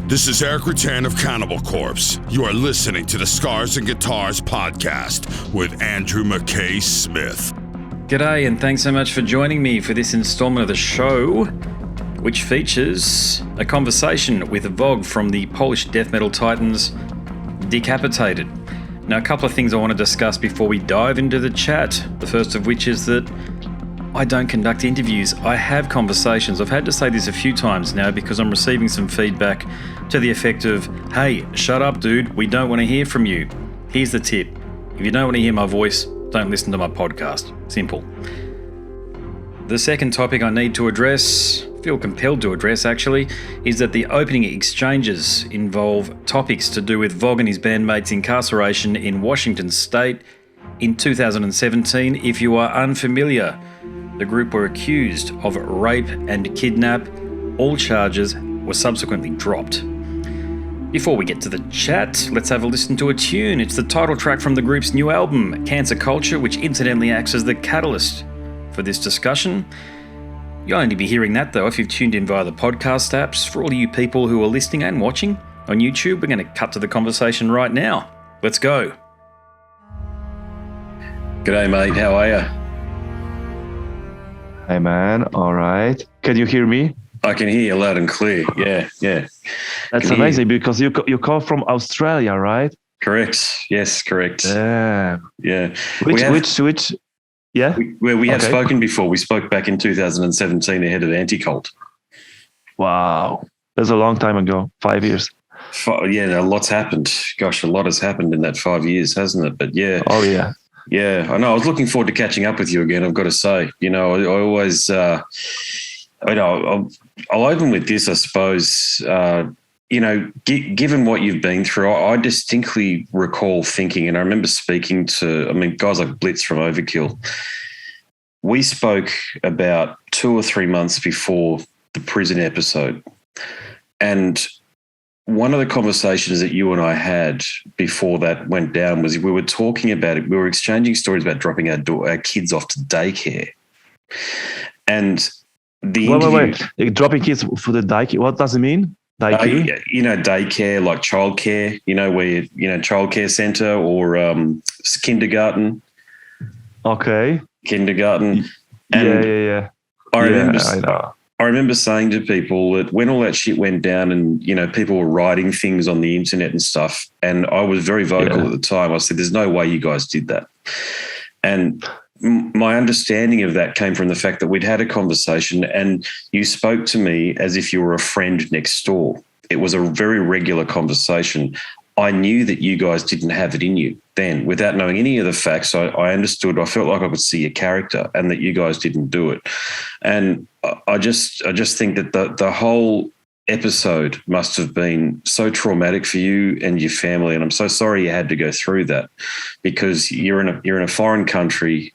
This is Eric Rattan of Cannibal Corpse. You are listening to the Scars and Guitars podcast with Andrew McKay Smith. G'day, and thanks so much for joining me for this installment of the show, which features a conversation with Vogg from the Polish death metal titans Decapitated. Now, a couple of things I want to discuss before we dive into the chat. The first of which is that I don't conduct interviews. I have conversations. I've had to say this a few times now because I'm receiving some feedback to the effect of, hey, shut up, dude. We don't want to hear from you. Here's the tip. If you don't want to hear my voice, don't listen to my podcast. Simple. The second topic I need to address, feel compelled to address actually, is that the opening exchanges involve topics to do with Vogg and his bandmates' incarceration in Washington State in 2017. If you are unfamiliar, the group were accused of rape and kidnap. All charges were subsequently dropped. Before we get to the chat, let's have a listen to a tune. It's the title track from the group's new album, Cancer Culture, which incidentally acts as the catalyst for this discussion. You'll only be hearing that though if you've tuned in via the podcast apps. For all of you people who are listening and watching on YouTube, we're going to cut to the conversation right now. Let's go. G'day mate, how are you? Hey man, all right. Can you hear me? I can hear you loud and clear. Yeah. That's amazing because you call from Australia, right? Correct. Yes, correct. Yeah. Which? Yeah. We have spoken before. We spoke back in 2017 ahead of Anti-Cult. Wow, that's a long time ago. 5 years. Yeah, a lot's happened. Gosh, a lot has happened in that 5 years, hasn't it? But yeah. Oh yeah. Yeah, I know. I was looking forward to catching up with you again, I've got to say. You know, I always, I'll open with this, I suppose. Given what you've been through, I distinctly recall thinking, and I remember speaking to, guys like Blitz from Overkill. We spoke about 2 or 3 months before the prison episode. And one of the conversations that you and I had before that went down was we were talking about it. We were exchanging stories about dropping our kids off to daycare. And wait. Dropping kids for the daycare. What does it mean? Daycare? Daycare, like childcare, where childcare center or kindergarten. Okay. Kindergarten. And yeah. I remember saying to people that when all that shit went down and, people were writing things on the internet and stuff, and I was very vocal at the time, I said, there's no way you guys did that. And my understanding of that came from the fact that we'd had a conversation and you spoke to me as if you were a friend next door. It was a very regular conversation. I knew that you guys didn't have it in you then. Without knowing any of the facts, I understood, I felt like I could see your character and that you guys didn't do it. And I just think that the whole episode must have been so traumatic for you and your family. And I'm so sorry you had to go through that because you're in a foreign country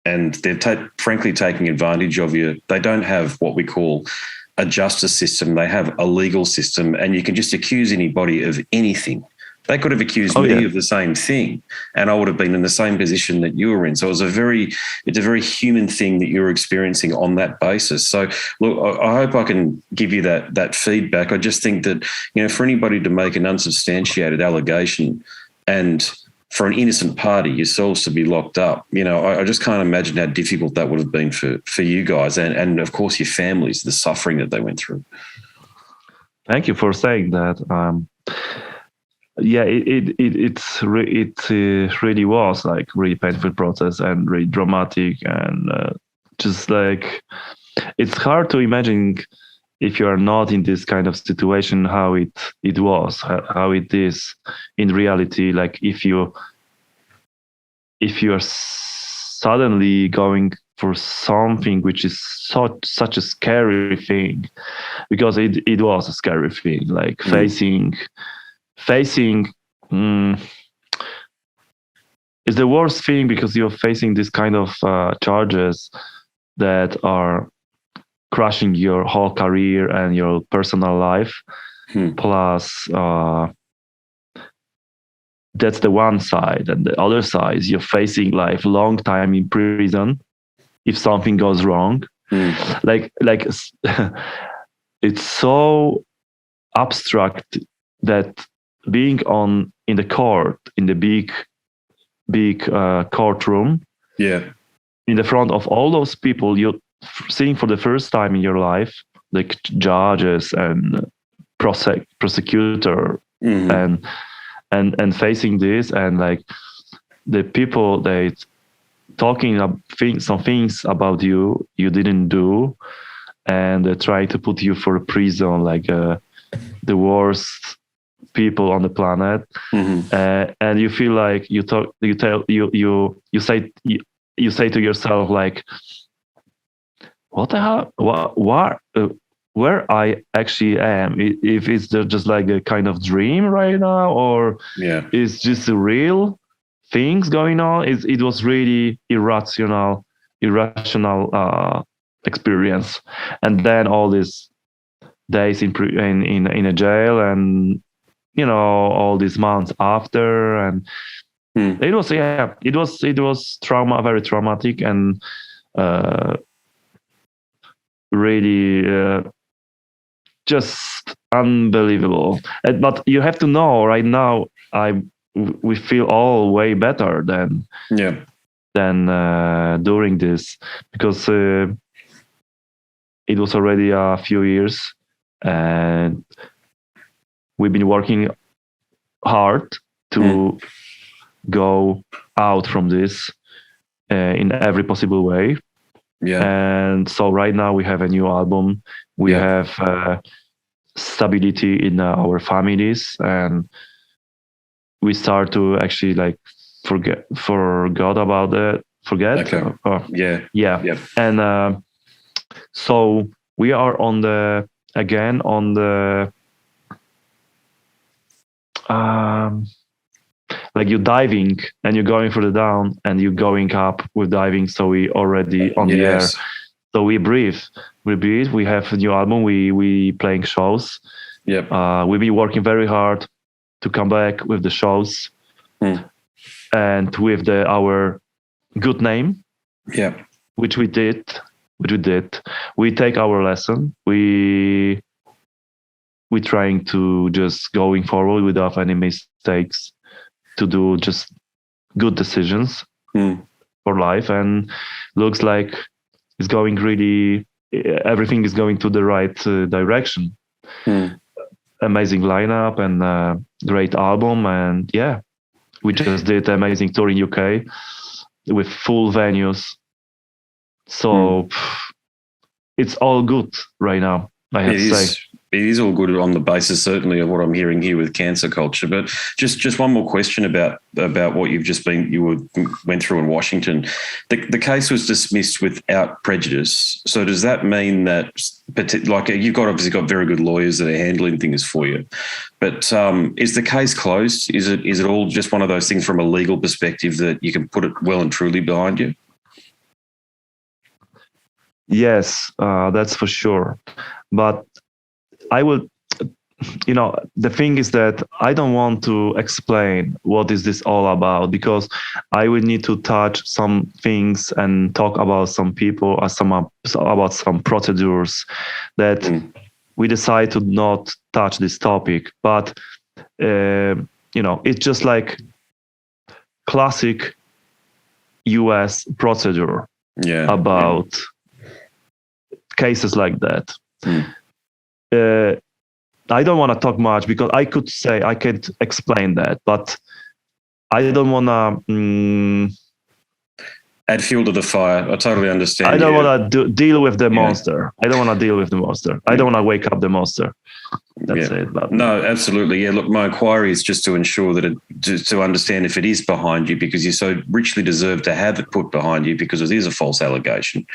and they're frankly taking advantage of you. They don't have what we call a justice system. They have a legal system, and you can just accuse anybody of anything. They could have accused me of the same thing, and I would have been in the same position that you were in. So it's a very human thing that you're experiencing on that basis. So look, I hope I can give you that feedback. I just think that, for anybody to make an unsubstantiated allegation and for an innocent party, yourselves to be locked up, I just can't imagine how difficult that would have been for you guys and of course your families, the suffering that they went through. Thank you for saying that. Yeah, it really was like really painful process and really dramatic and just like it's hard to imagine if you are not in this kind of situation how it was, how it is in reality. Like if you are suddenly going for something which is such a scary thing, because it was a scary thing, like facing is the worst thing because you're facing this kind of charges that are crushing your whole career and your personal life. Plus that's the one side, and the other side is you're facing like long time in prison if something goes wrong. Like it's so abstract that being in the court, in the big courtroom, in the front of all those people you're seeing for the first time in your life, like judges and prosecutor, and facing this, and like the people they talking some things about you didn't do, and they try to put you for a prison, like the worst people on the planet, and you feel like you say to yourself, like, what the hell, where I actually am, if it's just like a kind of dream right now, or is just a real things going on. It was really irrational experience, and then all these days in a jail, and all these months after, and it was very traumatic, and really just unbelievable. But you have to know, right now we feel all way better than during this, because it was already a few years, and we've been working hard to go out from this in every possible way. And so right now we have a new album. We have stability in our families, and we start to actually like forgot about it. And so we are on the like you're diving and you're going further down and you're going up with diving. So we already on the air. So we breathe. We have a new album. We playing shows. We've been working very hard to come back with the shows, and with our good name. Which we did. We take our lesson. We trying to just going forward without any mistakes, to do just good decisions for life, and looks like it's going really, everything is going to the right direction. Amazing lineup and great album, and we just did amazing tour in UK with full venues. So it's all good right now, I have to say. It is all good on the basis, certainly, of what I'm hearing here with cancer culture. But just one more question about what you went through in Washington. The case was dismissed without prejudice. So does that mean that, like, you've obviously got very good lawyers that are handling things for you, but is the case closed? Is it all just one of those things from a legal perspective that you can put it well and truly behind you? Yes, that's for sure. But I will, the thing is that I don't want to explain what is this all about, because I will need to touch some things and talk about some people or about some procedures that we decide to not touch this topic. But, it's just like classic US procedure about cases like that. I don't want to talk much, because I could explain that, but I don't want to add fuel to the fire. I totally understand. I don't want to deal with the monster. I don't want to deal with the monster. I don't want to wake up the monster. That's it. But no, absolutely. Yeah. Look, my inquiry is just to ensure that to understand if it is behind you, because you so richly deserve to have it put behind you, because it is a false allegation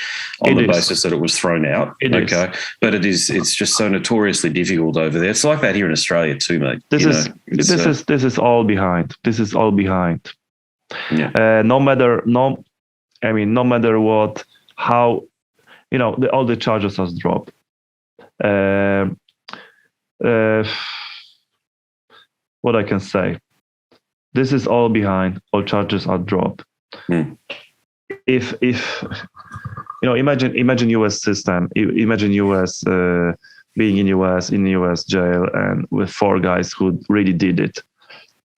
on the basis that it was thrown out. But it's just so notoriously difficult over there. It's like that here in Australia too, mate. This is all behind. This is all behind. No matter what, how, all the charges has dropped. What I can say, this is all behind. All charges are dropped. If imagine U.S. system, imagine U.S. being in US jail and with 4 guys who really did it.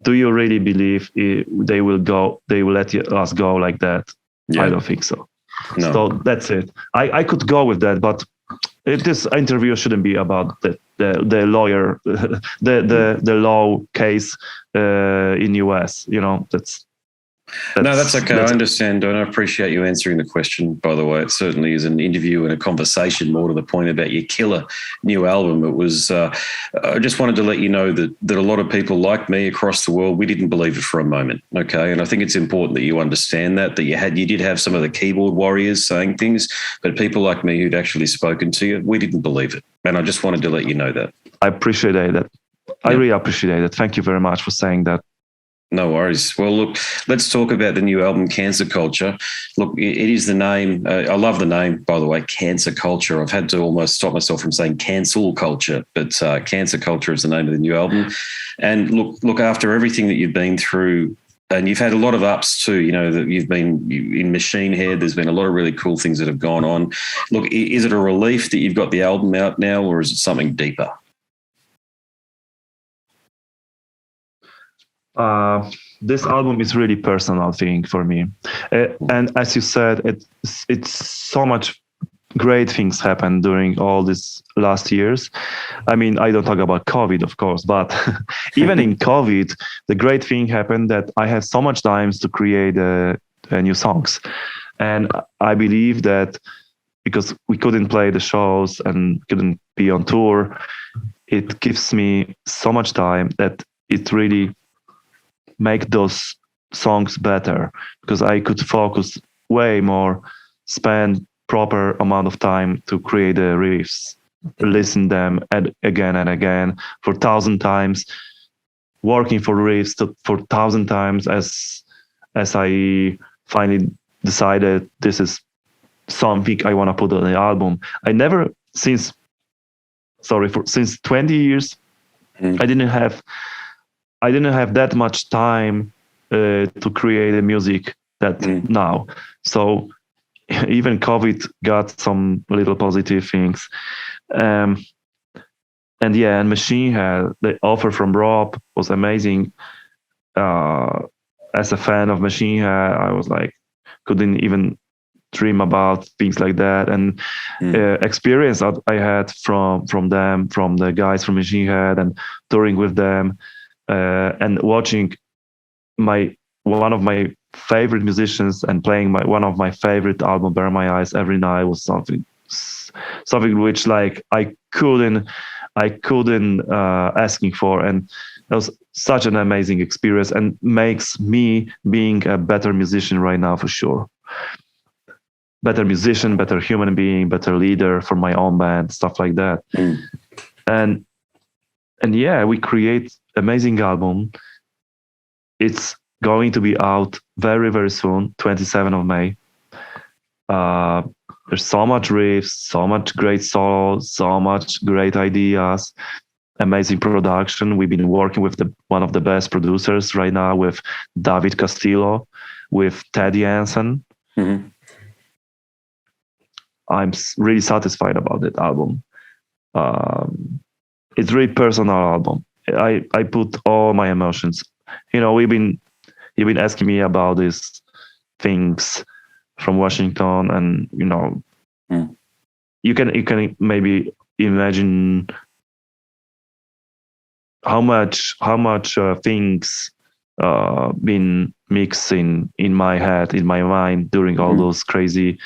Do you really believe they will let us go like that? Yeah. I don't think so. No. So that's it. I could go with that, but this interview shouldn't be about the lawyer, the law case in US. That's okay. I understand, and I appreciate you answering the question, by the way. It certainly is an interview and a conversation, more to the point, about your killer new album. It was, I just wanted to let you know that a lot of people like me across the world, we didn't believe it for a moment, okay? And I think it's important that you understand that you did have some of the keyboard warriors saying things, but people like me who'd actually spoken to you, we didn't believe it. And I just wanted to let you know that. I appreciate that. I really appreciate it. Thank you very much for saying that. No worries. Well, look, let's talk about the new album, Cancer Culture. Look, it is the name. I love the name, by the way, Cancer Culture. I've had to almost stop myself from saying cancel culture, but Cancer Culture is the name of the new album. And look, after everything that you've been through, and you've had a lot of ups too, that you've been in Machine Head. There's been a lot of really cool things that have gone on. Look, is it a relief that you've got the album out now, or is it something deeper? This album is really personal thing for me, and as you said, it's so much great things happened during all these last years. I mean, I don't talk about COVID, of course, but even in COVID, the great thing happened that I have so much time to create new songs, and I believe that because we couldn't play the shows and couldn't be on tour, it gives me so much time that it really make those songs better, because I could focus way more, spend proper amount of time to create the riffs, listen them again and again for 1,000 times, working for riffs for 1,000 times as I finally decided this is something I want to put on the album. I never since 20 years I didn't have that much time to create the music that now. So even COVID got some little positive things. And Machine Head, the offer from Rob was amazing. As a fan of Machine Head, I was like, couldn't even dream about things like that. And experience that I had from them, from the guys from Machine Head, and touring with them. And watching one of my favorite musicians and playing one of my favorite album, Burn My Eyes, every night was something which like I couldn't asking for, and it was such an amazing experience and makes me being a better musician right now for sure. Better musician, better human being, better leader for my own band, stuff like that. And yeah, we create amazing album. It's going to be out very, very soon, 27th of May. There's so much riffs, so much great solos, so much great ideas, amazing production. We've been working with one of the best producers right now, with David Castillo, with Teddy Hansen. Mm-hmm. I'm really satisfied about that album. It's a really personal album. I put all my emotions. You've been asking me about these things from Washington, and you can maybe imagine how much things been mixing in my head, in my mind during all those crazy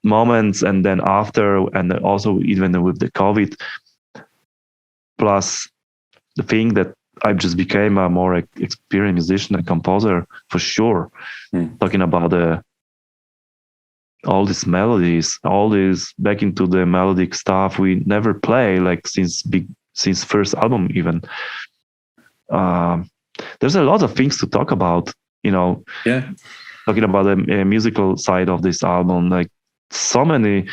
moments, and then after, and also even with the COVID. Plus the thing that I just became a more experienced musician and composer for sure. Talking about all these melodies, all this back into the melodic stuff we never play, like since first album even. There's a lot of things to talk about, Yeah. Talking about the musical side of this album, like so many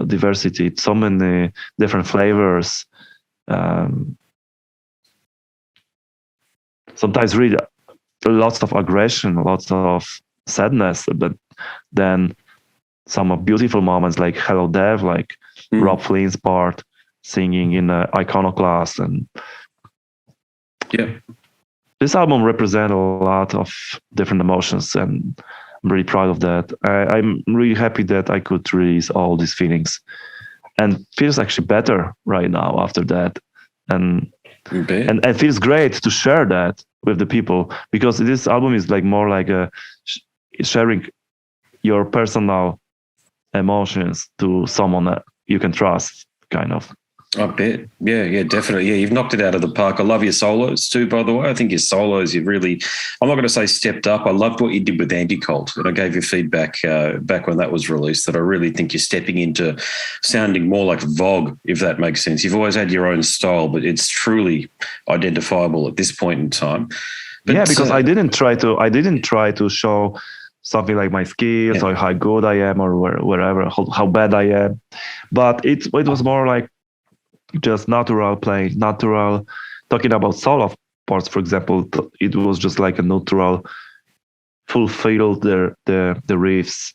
diversity, so many different flavors. Sometimes really lots of aggression, lots of sadness, but then some of beautiful moments like Hello Dev, like Rob Flynn's part, singing in Iconoclast, and Yeah. this album represents a lot of different emotions, and I'm really proud of that. I'm really happy that I could release all these feelings, and feels actually better right now after that, and it feels great to share that with the people, because this album is like more like a sharing your personal emotions to someone that you can trust, kind of. I bet. Yeah, definitely. Yeah, you've knocked it out of the park. I love your solos too, by the way. I think your solos, you've really, I'm not going to say stepped up. I loved what you did with Anti-Cult, and I gave you feedback back when that was released, that I really think you're stepping into sounding more like Vogg, if that makes sense. You've always had your own style, but it's truly identifiable at this point in time. But, yeah, because I didn't try to show something like my skills or how good I am or wherever, how bad I am. But it was more like just natural playing, natural talking about solo parts, for example. It was just like a natural fulfill the riffs,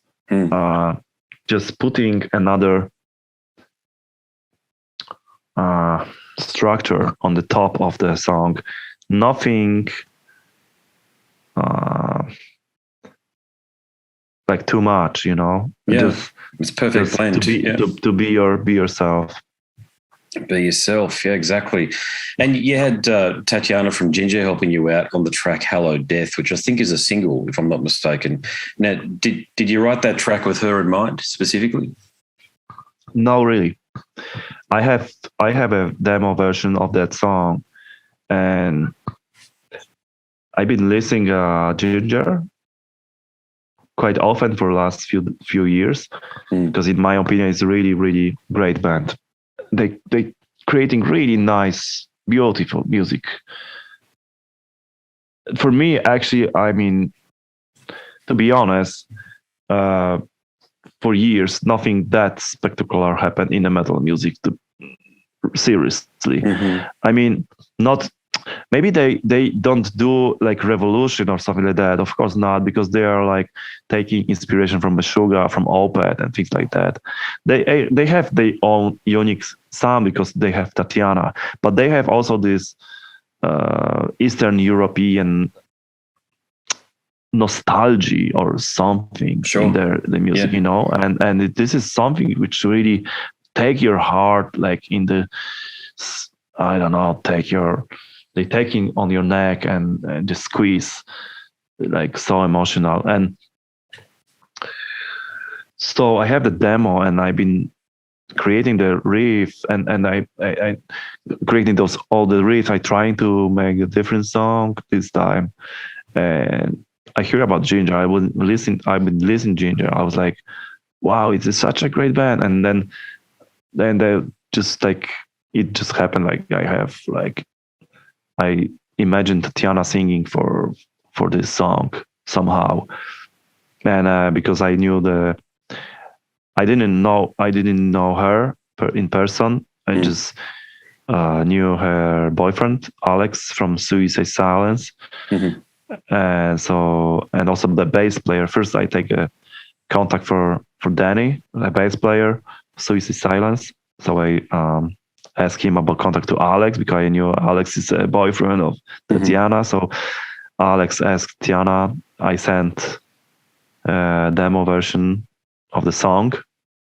just putting another structure on the top of the song. Nothing like too much, you know. Yeah, just, it's perfect blend. To be yourself. Be yourself, yeah, exactly. And you had Tatiana from Ginger helping you out on the track "Hello Death," which I think is a single, if I'm not mistaken. Now, did you write that track with her in mind specifically? No, really. I have a demo version of that song, and I've been listening Ginger quite often for the last few years, because in my opinion, it's a really, really great band. They creating really nice, beautiful music. For me, actually, I mean, to be honest, for years, nothing that spectacular happened in the metal music. Seriously, I mean, not. Maybe they don't do like revolution or something like that. Of course not, because they are like taking inspiration from Meshuggah, from Opeth and things like that. They have their own unique sound because they have Tatiana, but they have also this Eastern European nostalgia or something in the music, you know. And this is something which really take your heart, like in the, I don't know, they taking on your neck and just squeeze, like so emotional. And so I have the demo, and I've been creating the riff, and I creating all the riffs. I trying to make a different song this time, and I hear about Ginger. I've been listening Ginger. I was like, wow, it's such a great band. And then they just like, it just happened. Like I imagined Tatiana singing for this song somehow, and because I knew I didn't know her in person. I just knew her boyfriend Alex from Suicide Silence, and also the bass player. First, I take a contact for Danny, the bass player, Suicide Silence. So I asked him about contact to Alex, because I knew Alex is a boyfriend of Tatiana. So Alex asked Tiana. I sent a demo version of the song.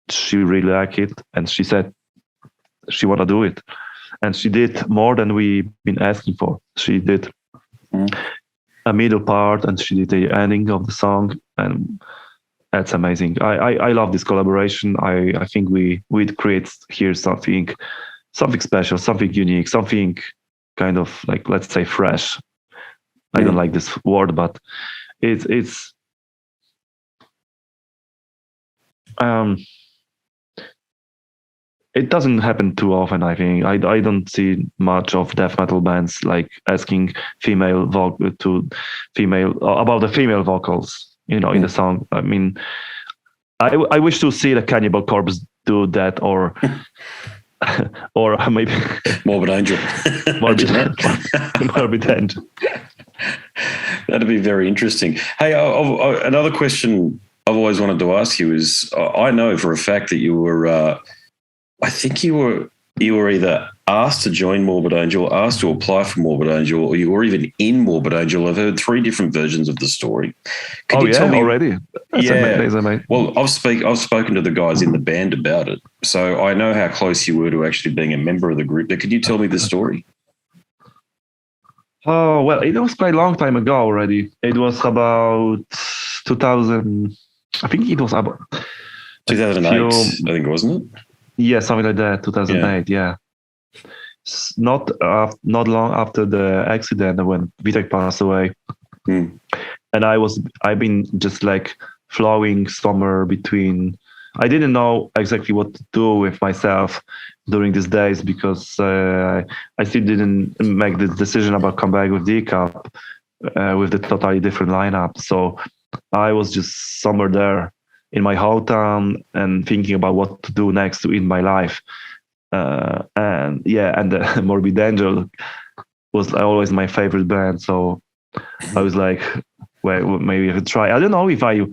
She really liked it, and she said she want to do it. And she did more than we've been asking for. She did a middle part, and she did the ending of the song, and that's amazing. I love this collaboration. I think we create here something special, something unique, something kind of like, let's say, fresh. I don't like this word, but it's it doesn't happen too often. I think I don't see much of death metal bands like asking about the female vocals, you know, in the song. I mean, I wish to see the Cannibal Corpse do that, or or maybe Morbid Angel. Morbid Angel. That'd be very interesting. Hey, another question I've always wanted to ask you is, I know for a fact that you were, I think you were you were either asked to join Morbid Angel, asked to apply for Morbid Angel, or you were even in Morbid Angel. I've heard 3 different versions of the story. Could you tell me already? That's amazing. Well, I've spoken to the guys in the band about it, so I know how close you were to actually being a member of the group. But could you tell me the story? Oh, well, it was quite a long time ago already. It was about 2000. I think it was about 2008. I think, wasn't it? Yeah, something like that. 2008. Yeah. Not long after the accident when Vitek passed away, and I've been just like flowing somewhere between. I didn't know exactly what to do with myself during these days because I still didn't make the decision about come back with Decap with the totally different lineup. So I was just somewhere there in my hometown and thinking about what to do next in my life. And the Morbid Angel was always my favorite band. So I was like, well, maybe I could try. I don't know if I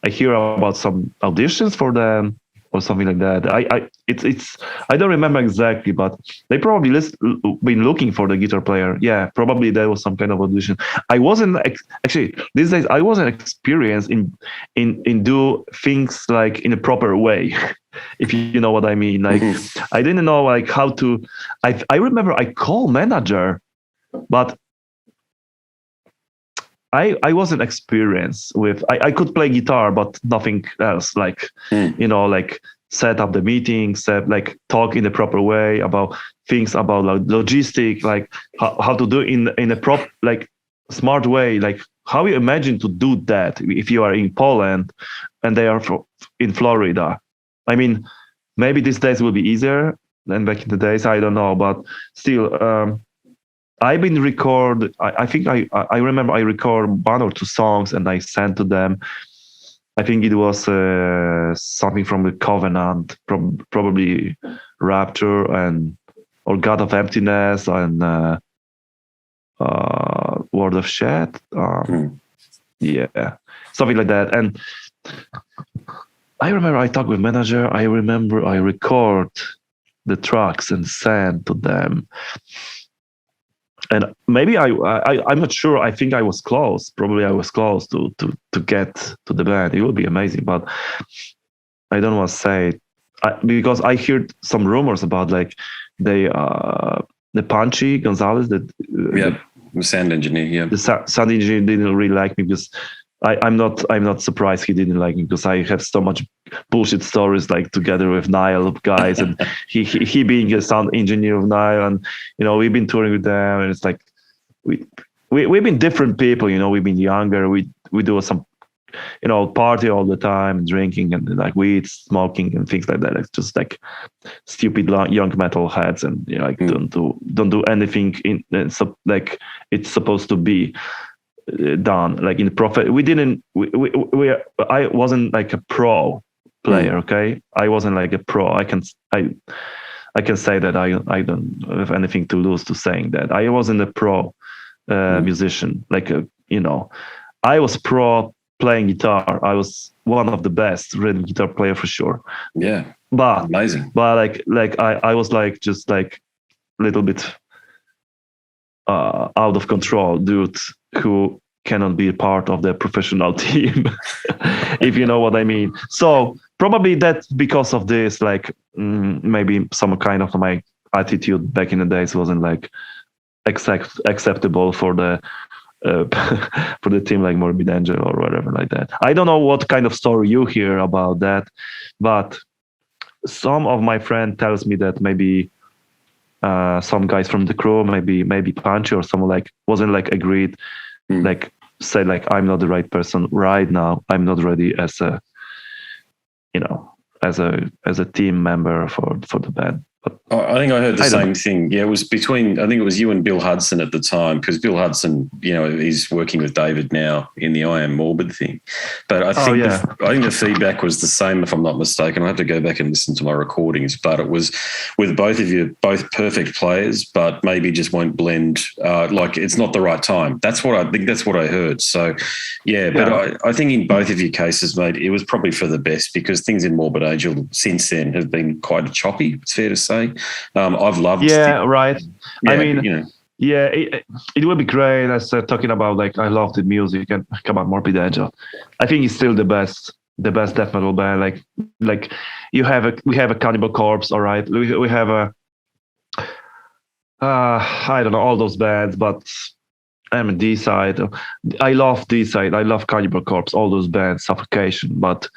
hear about some auditions for them or something like that. I don't remember exactly, but they probably been looking for the guitar player. Yeah, probably there was some kind of audition. I wasn't actually these days. I wasn't experienced in do things like in a proper way, if you know what I mean. Like I didn't know like how to. I remember I called manager, but I wasn't experienced with. I could play guitar, but nothing else. Like like set up the meeting, talk in the proper way about things about like logistic, like how to do in a like smart way. Like how you imagine to do that if you are in Poland and they are in Florida. I mean, maybe these days will be easier than back in the days. I don't know, but still. I've been record. I think I remember I record 1 or 2 songs and I sent to them. I think it was something from the Covenant, probably Rapture or God of Emptiness and Word of Shed. Yeah, something like that. And I remember I talked with manager. I remember I record the tracks and sent to them. And maybe I'm not sure. I think I was close. Probably I was close to get to the band. It would be amazing, but I don't want to say it because I heard some rumors about like the Punchy Gonzalez, the sound engineer. Yeah, the sound engineer didn't really like me because I'm not surprised he didn't like me because I have so much bullshit stories like together with Nile guys and he being a sound engineer of Nile and we've been touring with them and it's like we've been different people, we've been younger, we do some party all the time, drinking and like weed, smoking and things like that. It's just like stupid young metal heads and don't do anything like it's supposed to be done like in profit. I wasn't like a pro player. Okay, I wasn't like a pro. I can say that I don't have anything to lose to saying that I wasn't a pro musician. Like I was pro playing guitar. I was one of the best rhythm guitar player for sure. Yeah, but amazing. But like I was like just like a little bit out of control dude who cannot be a part of the professional team, if you know what I mean. So probably that's because of this, like maybe some kind of my attitude back in the days wasn't like acceptable for the for the team like Morbid Angel or whatever like that. I don't know what kind of story you hear about that, but some of my friend tells me that maybe some guys from the crew, maybe Punchy or someone like wasn't like agreed, like say like I'm not the right person right now. I'm not ready as a as a team member for the band. But I think I heard the same thing. Yeah, it was I think it was you and Bill Hudson at the time, because Bill Hudson, he's working with David now in the I Am Morbid thing. But I think I think the feedback was the same, if I'm not mistaken. I have to go back and listen to my recordings, but it was with both of you, both perfect players, but maybe just won't blend. Like it's not the right time. That's what I think. That's what I heard. So, but I think in both of your cases, mate, it was probably for the best, because things in Morbid Angel since then have been quite choppy. It's fair to say. say. I've loved. Yeah, right. Yeah, I mean, you know. yeah, it would be great. As talking about like I love the music and come on, Morbid Angel. I think it's still the best death metal band. Like we have a Cannibal Corpse, all right. We have a I don't know all those bands, but I'm a D-side. I love D-side. I love Cannibal Corpse, all those bands, Suffocation. But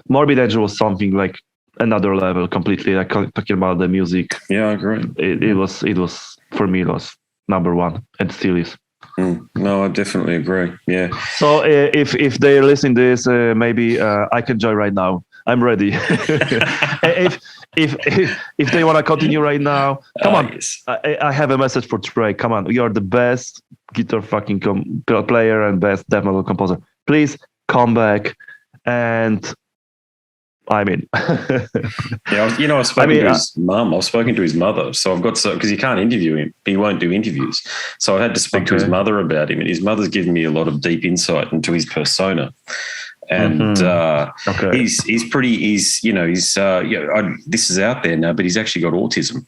Morbid Angel was something like another level completely. Like talking about the music. Yeah, I agree. It was for me. It was number one and still is. No, I definitely agree. Yeah. So if they're listening to this, maybe I can join right now. I'm ready. if they want to continue right now, come on. Yes. I have a message for Trey. Come on, you're the best guitar fucking player and best death metal composer. Please come back. And I mean, yeah, I've spoken to his mum. I've spoken to his mother. So I've got because you can't interview him. He won't do interviews. So I had to speak to his mother about him, and his mother's given me a lot of deep insight into his persona. And he's pretty. This is out there now, but he's actually got autism.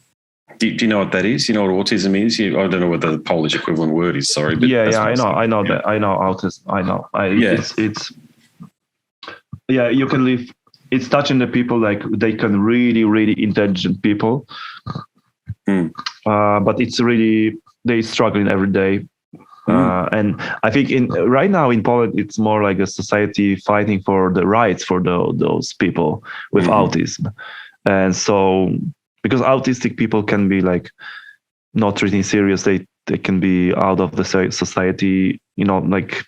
Do you know what that is? You know what autism is? I don't know what the Polish equivalent word is. Sorry, but I know that. I know autism. I know. It's you can live. It's touching the people like they can really, really intelligent people, but it's really they struggling every day. And I think right now in Poland, it's more like a society fighting for the rights for those people with autism. And so, because autistic people can be like not treating serious, they can be out of the society. Like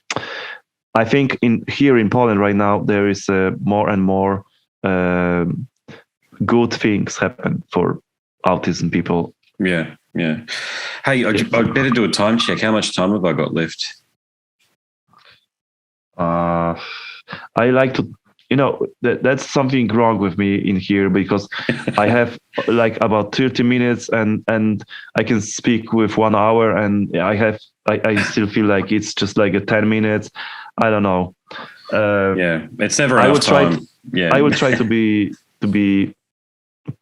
I think here in Poland right now, there is more and more good things happen for autism people. Yeah. Yeah. Hey, I'd better do a time check. How much time have I got left? I like to, that's something wrong with me in here because I have like about 30 minutes and I can speak with 1 hour and I still feel like it's just like a 10 minutes. I don't know. It's never enough time. I will try to be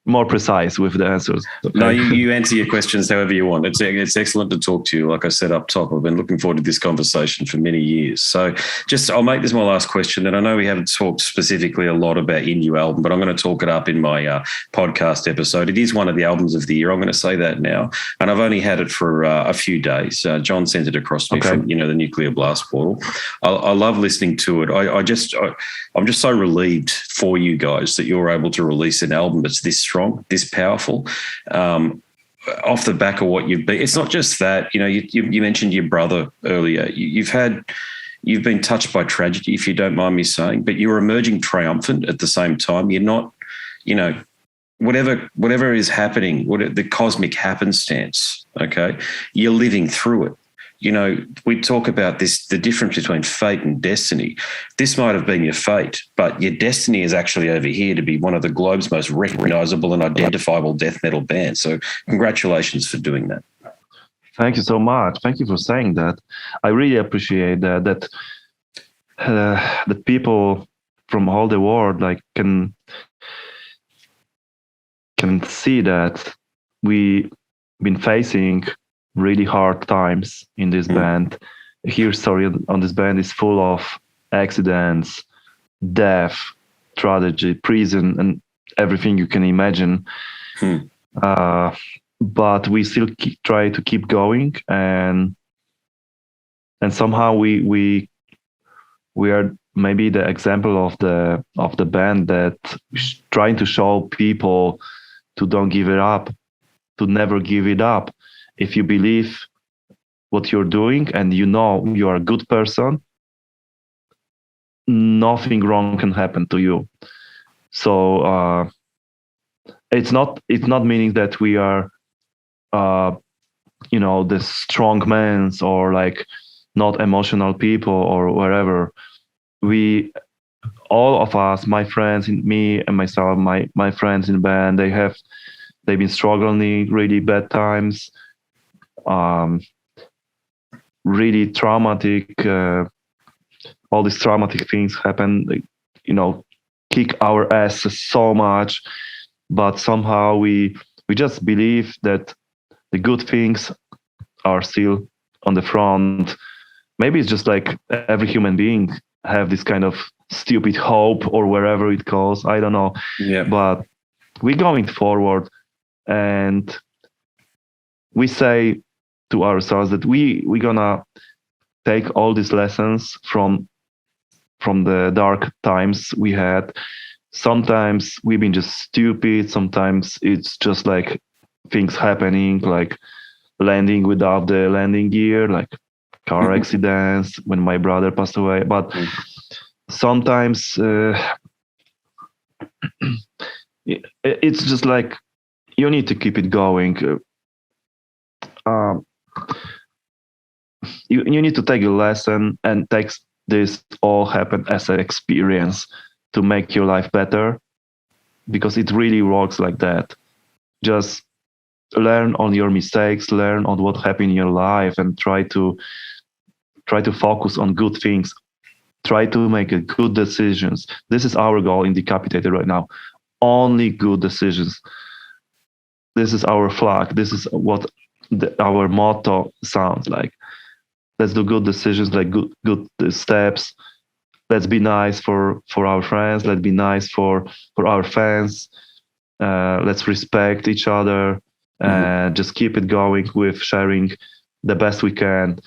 more precise with the answers. Okay? No, you answer your questions however you want. It's excellent to talk to you. Like I said up top, I've been looking forward to this conversation for many years. So I'll make this my last question. And I know we haven't talked specifically a lot about your new album, but I'm going to talk it up in my podcast episode. It is one of the albums of the year. I'm going to say that now. And I've only had it for a few days. John sent it across to me from, the Nuclear Blast portal. I love listening to it. I'm just so relieved for you guys that you're able to release an album that's this strong, this powerful, off the back of what you've been. It's not just that, you mentioned your brother earlier. You've been touched by tragedy, if you don't mind me saying, but you're emerging triumphant at the same time. You're not, whatever is happening, the cosmic happenstance, okay, you're living through it. We talk about this, the difference between fate and destiny. This might have been your fate, but your destiny is actually over here to be one of the globe's most recognizable and identifiable death metal bands. So congratulations for doing that. Thank you so much. Thank you for saying that. I really appreciate that the people from all the world like can see that we've been facing really hard times in this band. Here, story on this band is full of accidents, death, tragedy, prison, and everything you can imagine. But we still try to keep going, and somehow we are maybe the example of the band that trying to show people to don't give it up, to never give it up. If you believe what you're doing and you are a good person, nothing wrong can happen to you. So it's not meaning that we are the strong men or like not emotional people or wherever. We all of us, my friends, me and myself, my friends in the band, they've been struggling really bad times. Really traumatic, all these traumatic things happen, kick our asses so much, but somehow we we just believe that the good things are still on the front. Maybe it's just like every human being have this kind of stupid hope or wherever it goes. I don't know. Yeah. But we're going forward, and we say to ourselves that we're gonna take all these lessons from the dark times we had. Sometimes we've been just stupid. Sometimes it's just like things happening, like landing without the landing gear, like car accidents when my brother passed away. But sometimes it's just like you need to keep it going. You need to take a lesson and take this all happen as an experience to make your life better, because it really works like that. Just learn on your mistakes, learn on what happened in your life, and try to focus on good things. Try to make good decisions. This is our goal in Decapitated right now. Only good decisions. This is our flag. This is what our motto sounds like. Let's do good decisions, like good steps. Let's be nice for our friends. Let's be nice for our fans. Let's respect each other. Just keep it going with sharing the best we can.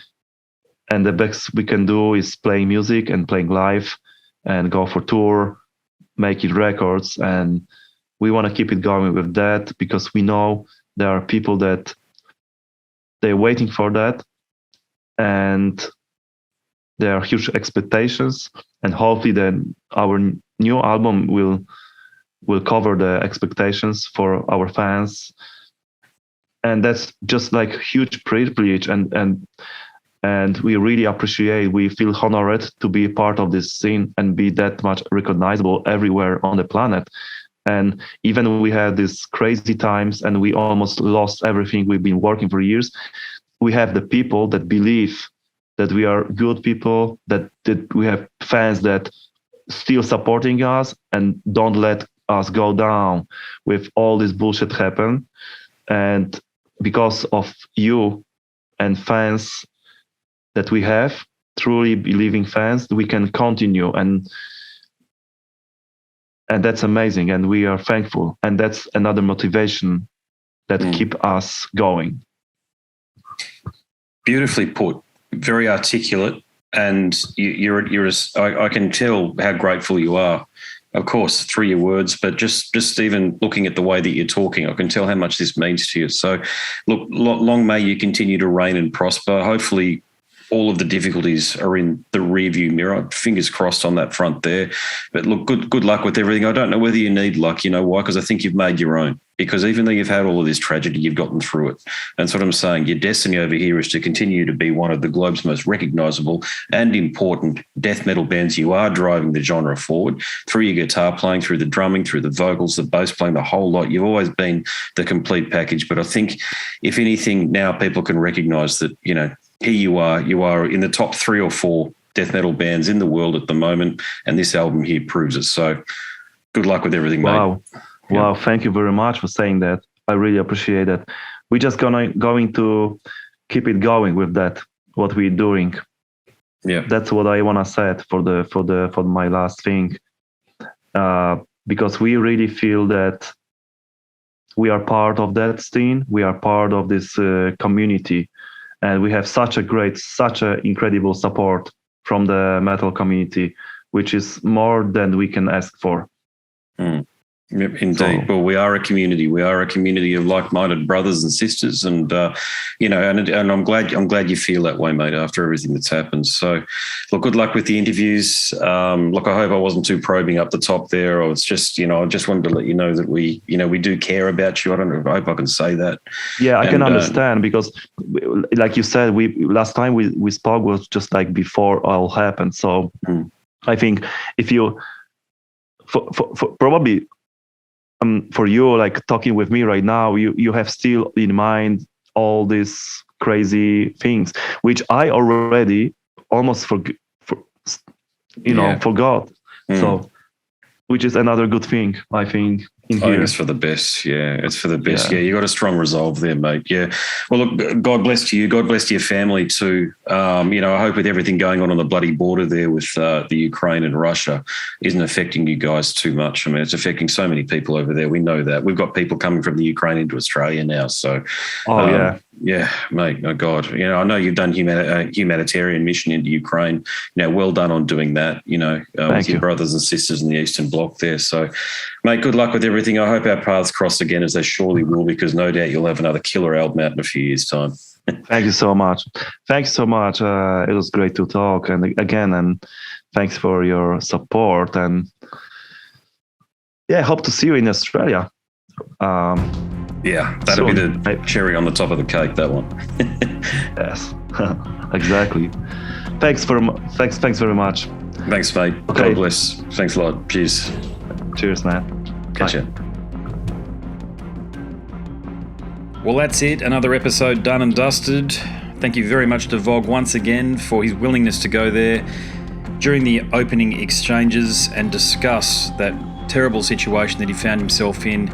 And the best we can do is playing music and playing live and go for tour, making records. And we want to keep it going with that, because we know there are people that they're waiting for that. And there are huge expectations. And hopefully then our new album will cover the expectations for our fans. And that's just like huge privilege. And we really appreciate, we feel honored to be a part of this scene and be that much recognizable everywhere on the planet. And even we had these crazy times and we almost lost everything we've been working for years, we have the people that believe that we are good people, that we have fans that still supporting us and don't let us go down with all this bullshit happen. And because of you and fans that we have, truly believing fans, we can continue, and that's amazing, and we are thankful, and that's another motivation that keep us going. Beautifully put, very articulate, and I can tell how grateful you are, of course, through your words, but just even looking at the way that you're talking, I can tell how much this means to you. So, look, long may you continue to reign and prosper. Hopefully, all of the difficulties are in the rearview mirror. Fingers crossed on that front there. But look, good luck with everything. I don't know whether you need luck. You know why? Because I think you've made your own. Because even though you've had all of this tragedy, you've gotten through it. And that's what I'm saying. Your destiny over here is to continue to be one of the globe's most recognisable and important death metal bands. You are driving the genre forward through your guitar playing, through the drumming, through the vocals, the bass playing, the whole lot. You've always been the complete package. But I think, if anything, now people can recognise that, you know, here you are in the top 3 or 4 death metal bands in the world at the moment, and this album here proves it. So good luck with everything, mate. Wow, thank you very much for saying that. I really appreciate that. We're just going to keep it going with that, what we're doing. Yeah. That's what I want to say for my last thing. Because we really feel that we are part of that scene, we are part of this community. And we have such an incredible support from the metal community, which is more than we can ask for. Yep, indeed. Well, we are a community. We are a community of like-minded brothers and sisters, and and I'm glad you feel that way, mate. After everything that's happened, so look, good luck with the interviews. Look, I hope I wasn't too probing up the top there. I just wanted to let you know that we do care about you. I hope I can say that. Yeah, I can understand, because, like you said, last time we spoke was just like before all happened. So I think if you, for probably. For you, like talking with me right now, you have still in mind all these crazy things, which I already almost forgot. So, which is another good thing, I think. I think it's for the best. Yeah, it's for the best. Yeah, you got a strong resolve there, mate. Yeah. Well, look, God bless you. God bless your family too. I hope with everything going on the bloody border there with the Ukraine and Russia isn't affecting you guys too much. I mean, it's affecting so many people over there. We know that. We've got people coming from the Ukraine into Australia now. So, yeah, mate. Oh God, I know you've done humanitarian mission into Ukraine. Well done on doing that. With your brothers and sisters in the Eastern Bloc there. So, mate, good luck with everything. I hope our paths cross again, as they surely will, because no doubt you'll have another killer album out in a few years' time. Thank you so much. Thanks so much. It was great to talk, and thanks for your support. And hope to see you in Australia. That'll be the cherry on the top of the cake, that one. Yes, exactly. Thanks very much. Thanks, mate. Okay. God bless. Thanks a lot. Cheers. Cheers, man. Catch ya. Well, that's it. Another episode done and dusted. Thank you very much to Vogg once again for his willingness to go there during the opening exchanges and discuss that terrible situation that he found himself in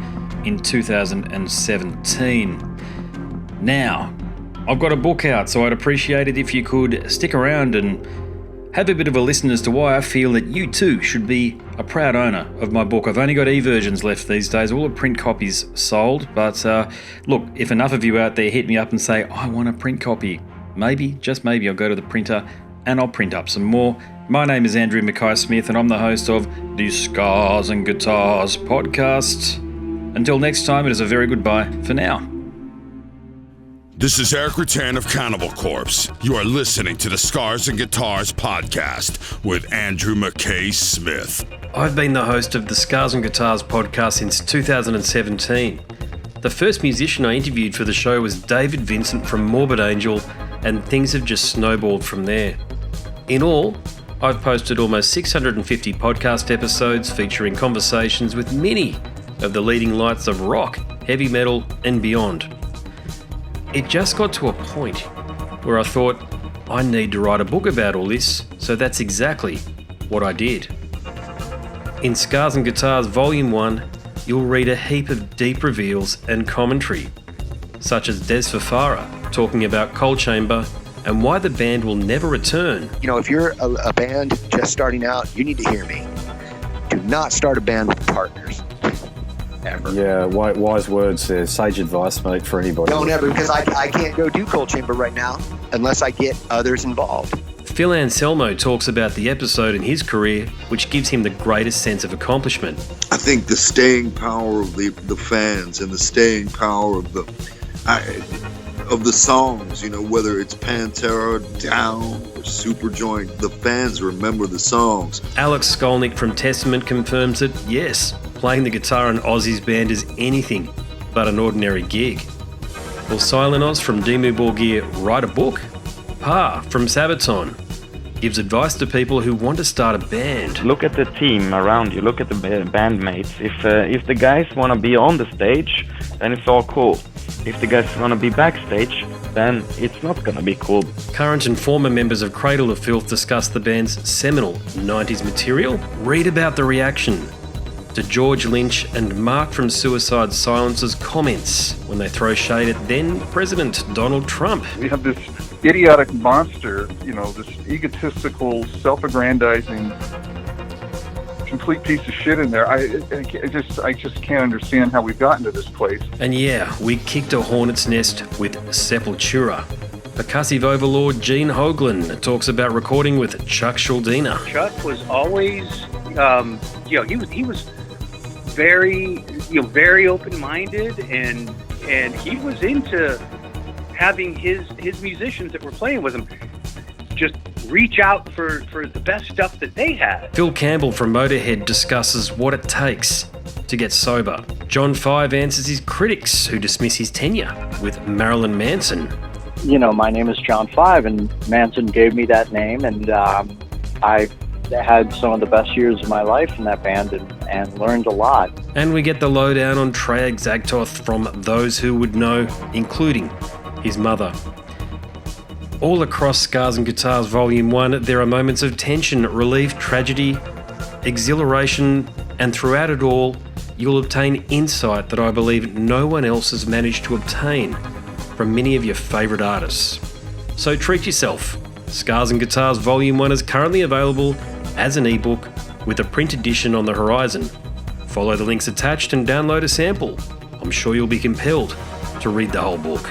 2017. Now, I've got a book out, so I'd appreciate it if you could stick around and have a bit of a listen as to why I feel that you too should be a proud owner of my book. I've only got e-versions left these days, all the print copies sold, but look, if enough of you out there hit me up and say, I want a print copy, maybe, just maybe, I'll go to the printer and I'll print up some more. My name is Andrew Mackay-Smith and I'm the host of the Scars and Guitars podcast. Until next time, it is a very goodbye for now. This is Eric Rattan of Cannibal Corpse. You are listening to the Scars and Guitars podcast with Andrew Mackay-Smith. I've been the host of the Scars and Guitars podcast since 2017. The first musician I interviewed for the show was David Vincent from Morbid Angel, and things have just snowballed from there. In all, I've posted almost 650 podcast episodes featuring conversations with many of the leading lights of rock, heavy metal, and beyond. It just got to a point where I thought, I need to write a book about all this, so that's exactly what I did. In Scars and Guitars Volume 1, you'll read a heap of deep reveals and commentary, such as Des Fafara talking about Coal Chamber and why the band will never return. If you're a band just starting out, you need to hear me. Do not start a band with partners. Ever. Yeah, wise words, sage advice, mate, for anybody. Don't ever, because I can't go do Coal Chamber right now unless I get others involved. Phil Anselmo talks about the episode in his career which gives him the greatest sense of accomplishment. I think the staying power of the fans and the staying power of the songs, whether it's Pantera, Down, or Superjoint, the fans remember the songs. Alex Skolnick from Testament confirms that, yes, playing the guitar in Ozzy's band is anything but an ordinary gig. Will Silent Oz from Dimmu Borgir write a book? Pa from Sabaton gives advice to people who want to start a band. Look at the team around you, look at the bandmates. If the guys want to be on the stage, then it's all cool. If the guys want to be backstage, then it's not going to be cool. Current and former members of Cradle of Filth discuss the band's seminal 90s material. Read about the reaction to George Lynch and Mark from Suicide Silence's comments when they throw shade at then President Donald Trump. We have this idiotic monster, this egotistical, self-aggrandizing, complete piece of shit in there. I just can't understand how we've gotten to this place. And yeah, we kicked a hornet's nest with Sepultura. Percussive overlord Gene Hoglan talks about recording with Chuck Schuldiner. Chuck was always, he was very, very open-minded, and he was into having his musicians that were playing with him just reach out for the best stuff that they had. Phil Campbell from Motorhead discusses what it takes to get sober. John Five answers his critics who dismiss his tenure with Marilyn Manson. My name is John Five, and Manson gave me that name, and I had some of the best years of my life in that band and learned a lot. And we get the lowdown on Treyarch Zagtoth from those who would know, including his mother. All across Scars and Guitars Volume 1, there are moments of tension, relief, tragedy, exhilaration, and throughout it all, you'll obtain insight that I believe no one else has managed to obtain from many of your favourite artists. So treat yourself. Scars and Guitars Volume 1 is currently available as an ebook with a print edition on the horizon. Follow the links attached and download a sample. I'm sure you'll be compelled to read the whole book.